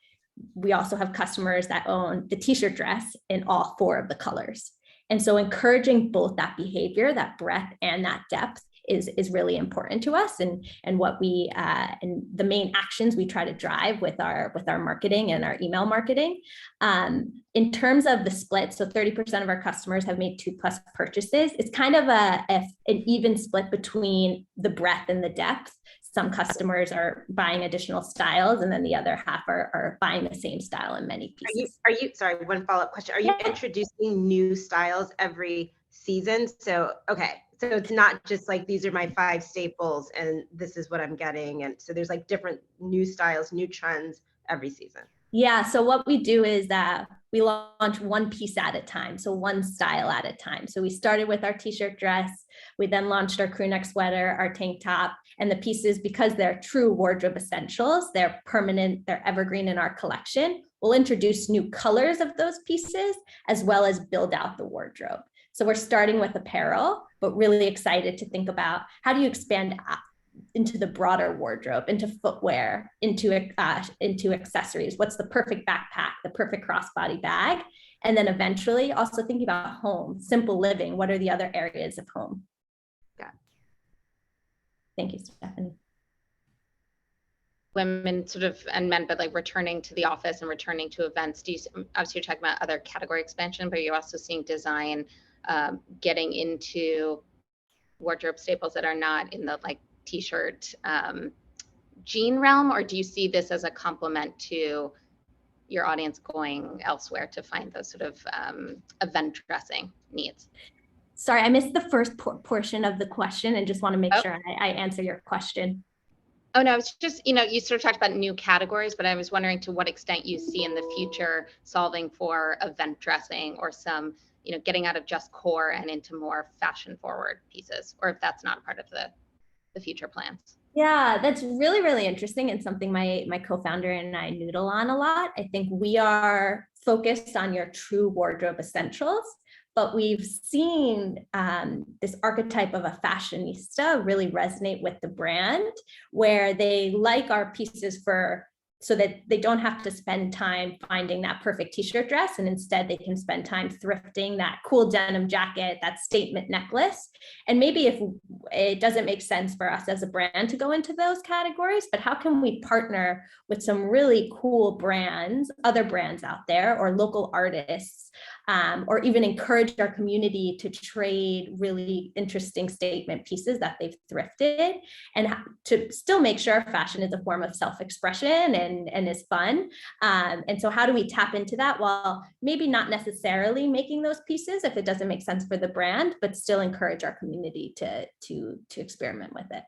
S12: we also have customers that own the t-shirt dress in all 4 of the colors. And so encouraging both that behavior, that breadth and that depth is really important to us, and what we and the main actions we try to drive with our marketing and our email marketing. In terms of the split, so 30% of our customers have made 2+ purchases. It's kind of an even split between the breadth and the depth. Some customers are buying additional styles, and then the other half are buying the same style in many pieces.
S5: Are you sorry, one follow-up question. Are you introducing new styles every season? So it's not just like, these are my 5 staples and this is what I'm getting. And so there's like different new styles, new trends every season.
S12: Yeah, so what we do is that we launch one piece at a time, so one style at a time. So we started with our t-shirt dress, we then launched our crew neck sweater, our tank top, and the pieces, because they're true wardrobe essentials, they're permanent, they're evergreen in our collection. We'll introduce new colors of those pieces as well as build out the wardrobe. So we're starting with apparel, but really excited to think about how do you expand into the broader wardrobe, into footwear, into accessories. What's the perfect backpack, the perfect crossbody bag? And then eventually also thinking about home, simple living. What are the other areas of home?
S5: Yeah.
S12: Thank you, Stephanie.
S9: Women sort of, and men, but like returning to the office and returning to events. Obviously you're talking about other category expansion, but you're also seeing design getting into wardrobe staples that are not in the like t-shirt jean realm, or do you see this as a complement to your audience going elsewhere to find those sort of event dressing needs?
S12: Sorry, I missed the first portion of the question and just want to make sure I answer your question.
S9: Oh, no, it's just, you sort of talked about new categories, but I was wondering to what extent you see in the future solving for event dressing or some, getting out of just core and into more fashion forward pieces, or if that's not part of the future plans.
S12: Yeah, that's really, really interesting and something my co-founder and I noodle on a lot. I think we are focused on your true wardrobe essentials, but we've seen this archetype of a fashionista really resonate with the brand, where they like our pieces so that they don't have to spend time finding that perfect t-shirt dress, and instead they can spend time thrifting that cool denim jacket, that statement necklace. And maybe if it doesn't make sense for us as a brand to go into those categories, but how can we partner with some really cool brands, other brands out there, or local artists, or even encourage our community to trade really interesting statement pieces that they've thrifted, and to still make sure fashion is a form of self-expression and is fun. And so how do we tap into that while maybe not necessarily making those pieces if it doesn't make sense for the brand, but still encourage our community to experiment with it.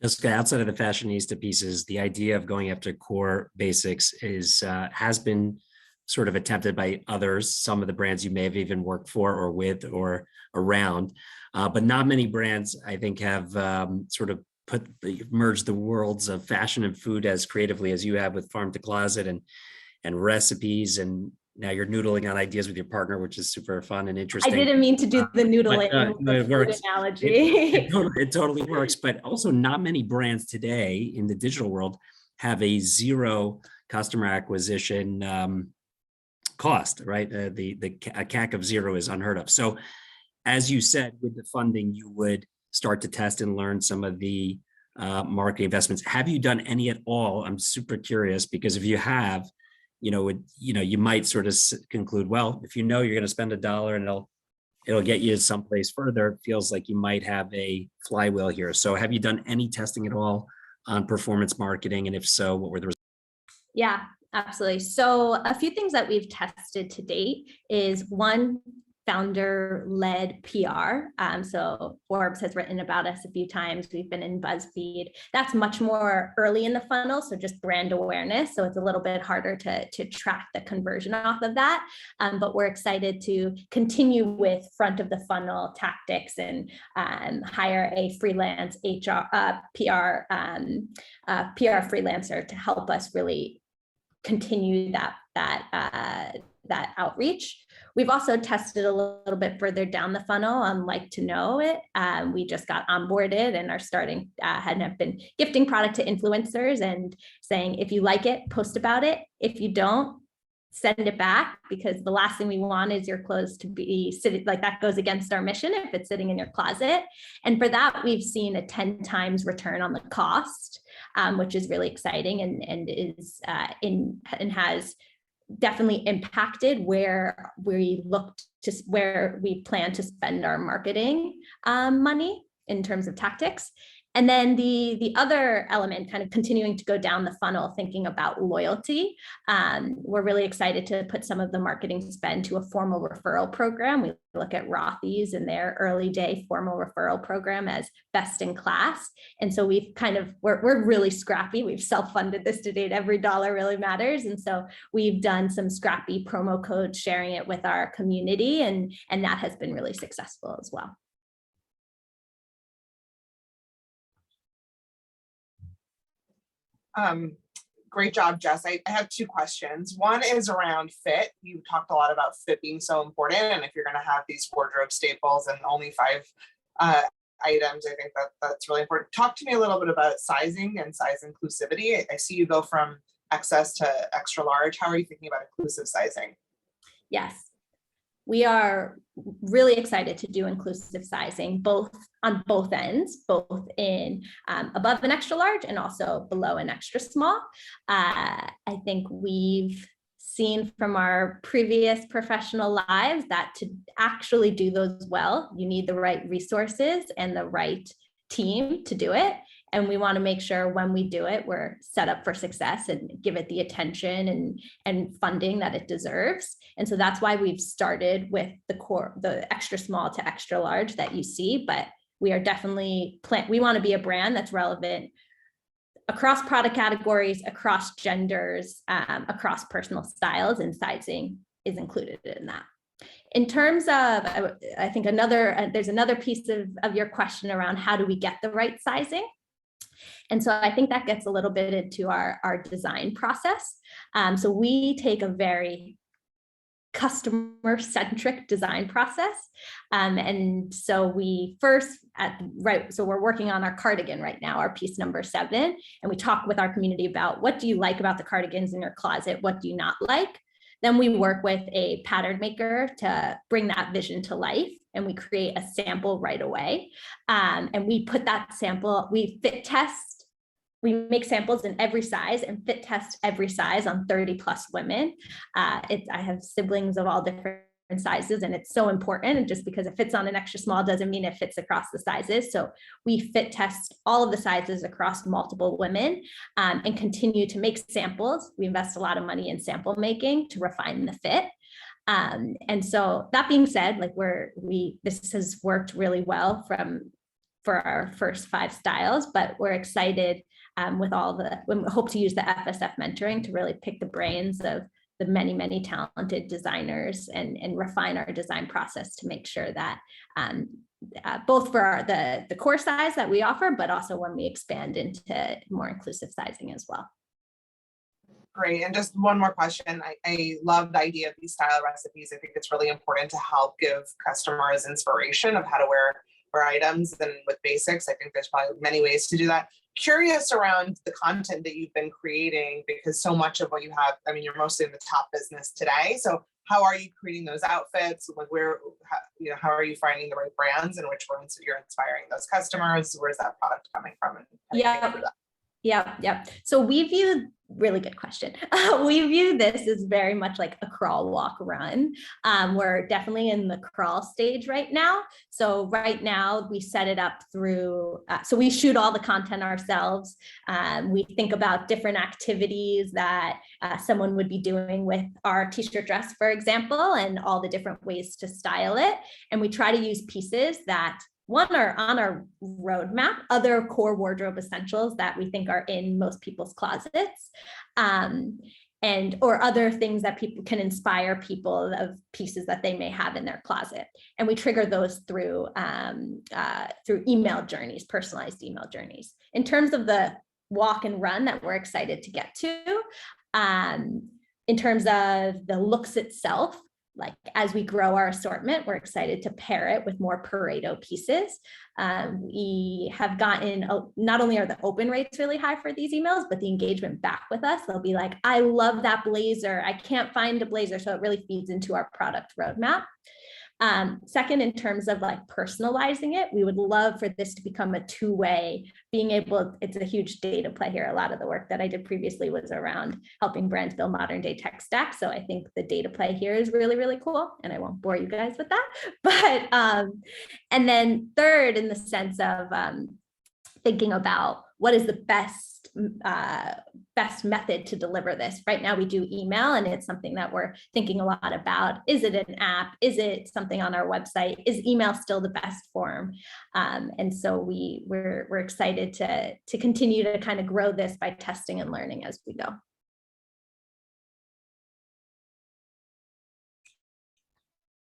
S8: Just outside of the fashionista pieces, the idea of going after core basics has been sort of attempted by others, some of the brands you may have even worked for or with or around, but not many brands, I think, have sort of merged the worlds of fashion and food as creatively as you have with Farm to Closet and recipes. And now you're noodling on ideas with your partner, which is super fun and interesting.
S12: I didn't mean to do the noodling
S8: it works.
S12: Analogy.
S8: It totally works, but also not many brands today in the digital world have a zero customer acquisition cost, right? A CAC of zero is unheard of. So as you said, with the funding, you would start to test and learn some of the marketing investments. Have you done any at all? I'm super curious, because if you have, you might sort of conclude, well, if you're going to spend $1 and it'll get you someplace further, it feels like you might have a flywheel here. So have you done any testing at all on performance marketing? And if so, what were the results?
S12: Yeah, absolutely. So a few things that we've tested to date is one, founder-led PR. So Forbes has written about us a few times. We've been in BuzzFeed. That's much more early in the funnel, so just brand awareness. So it's a little bit harder to track the conversion off of that. But we're excited to continue with front of the funnel tactics and hire a freelance PR freelancer to help us really continue that outreach. We've also tested a little bit further down the funnel on like to know it. We just got onboarded and are starting and have been gifting product to influencers and saying, if you like it, post about it. If you don't, send it back, because the last thing we want is your clothes to be sitting like that. Goes against our mission if it's sitting in your closet. And for that, we've seen a 10 times return on the cost, which is really exciting and is and has definitely impacted where we plan to spend our marketing money in terms of tactics. And then the other element, kind of continuing to go down the funnel, thinking about loyalty. We're really excited to put some of the marketing spend to a formal referral program. We look at Rothy's and their early day formal referral program as best in class. And so we're really scrappy. We've self-funded this to date. Every dollar really matters. And so we've done some scrappy promo codes, sharing it with our community, and that has been really successful as well.
S7: Great job, Jess. I have two questions. One is around fit. You talked a lot about fit being so important, and if you're going to have these wardrobe staples and only 5 items, I think that's really important. Talk to me a little bit about sizing and size inclusivity. I see you go from XS to extra large. How are you thinking about inclusive sizing?
S12: Yes. We are really excited to do inclusive sizing, on both ends, both in above an extra large and also below an extra small. I think we've seen from our previous professional lives that to actually do those well, you need the right resources and the right team to do it. And we want to make sure when we do it, we're set up for success and give it the attention and funding that it deserves. And so that's why we've started with the extra small to extra large that you see, but we are definitely we want to be a brand that's relevant across product categories, across genders, across personal styles, and sizing is included in that. In terms of, I think there's another piece of your question around how do we get the right sizing? And so I think that gets a little bit into our design process. So we take a very customer-centric design process. And so we first, so we're working on our cardigan right now, our piece number 7, and we talk with our community about what do you like about the cardigans in your closet, what do you not like? Then we work with a pattern maker to bring that vision to life, and we create a sample right away. And we put that sample, we fit test, we make samples in every size and fit test every size on 30+ women. I have siblings of all different sizes, and it's so important. And just because it fits on an extra small doesn't mean it fits across the sizes. So we fit test all of the sizes across multiple women, and continue to make samples. We invest a lot of money in sample making to refine the fit. And so that being said, like this has worked really well for our first 5 styles, but we're excited with we hope to use the FSF mentoring to really pick the brains of the many, many talented designers and refine our design process to make sure that both for the core size that we offer, but also when we expand into more inclusive sizing as well.
S7: Great. And just one more question. I love the idea of these style recipes. I think it's really important to help give customers inspiration of how to wear items and with basics. I think there's probably many ways to do that. Curious around the content that you've been creating, because so much of what you have, I mean, you're mostly in the top business today. So how are you creating those outfits? Like how are you finding the right brands and which ones you're inspiring those customers? Where's that product coming from?
S12: Yeah. So really good question. We view this as very much like a crawl, walk, run. We're definitely in the crawl stage right now. So right now we set it up through, so we shoot all the content ourselves. We think about different activities that someone would be doing with our t-shirt dress, for example, and all the different ways to style it. And we try to use pieces that one are on our roadmap, other core wardrobe essentials that we think are in most people's closets, or other things that people can inspire people of pieces that they may have in their closet. And we trigger those through email journeys, personalized email journeys. In terms of the walk and run that we're excited to get to, in terms of the looks itself, like as we grow our assortment, we're excited to pair it with more Pareto pieces. We have gotten, not only are the open rates really high for these emails, but the engagement back with us, they'll be like, I love that blazer. I can't find a blazer. So it really feeds into our product roadmap. Second, in terms of like personalizing it, we would love for this to become a two-way, it's a huge data play here. A lot of the work that I did previously was around helping brands build modern day tech stack. So I think the data play here is really, really cool. And I won't bore you guys with that. But, and then third, in the sense of thinking about what is the best method to deliver this. Right now we do email, and it's something that we're thinking a lot about. Is it an app? Is it something on our website? Is email still the best form? And so we're excited to continue to kind of grow this by testing and learning as we go.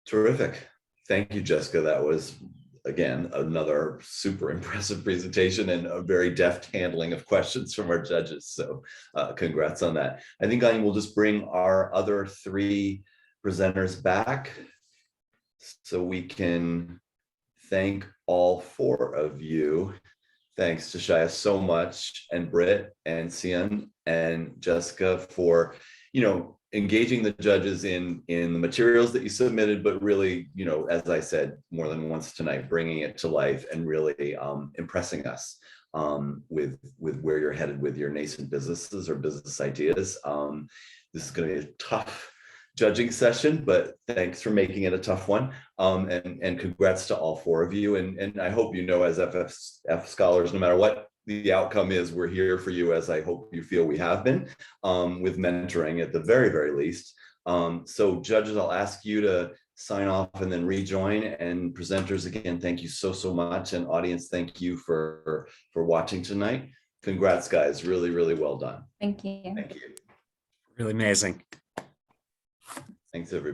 S3: Terrific. Thank you, Jessica. That was, again, another super impressive presentation and a very deft handling of questions from our judges. So congrats on that. I think I will just bring our other 3 presenters back so we can thank all 4 of you. Thanks to Shia so much, and Britt and Sian and Jessica for, engaging the judges in the materials that you submitted, but really, as I said more than once tonight, bringing it to life and really impressing us with where you're headed with your nascent businesses or business ideas. This is going to be a tough judging session, but thanks for making it a tough one. And congrats to all 4 of you. And I hope as FSF scholars, no matter what the outcome is, we're here for you, as I hope you feel we have been, with mentoring at the very, very least. So judges, I'll ask you to sign off and then rejoin. And presenters, again, thank you so much. And audience, thank you for watching tonight. Congrats, guys. Really, really well done.
S10: Thank you.
S3: Thank you.
S8: Really amazing.
S3: Thanks, everybody.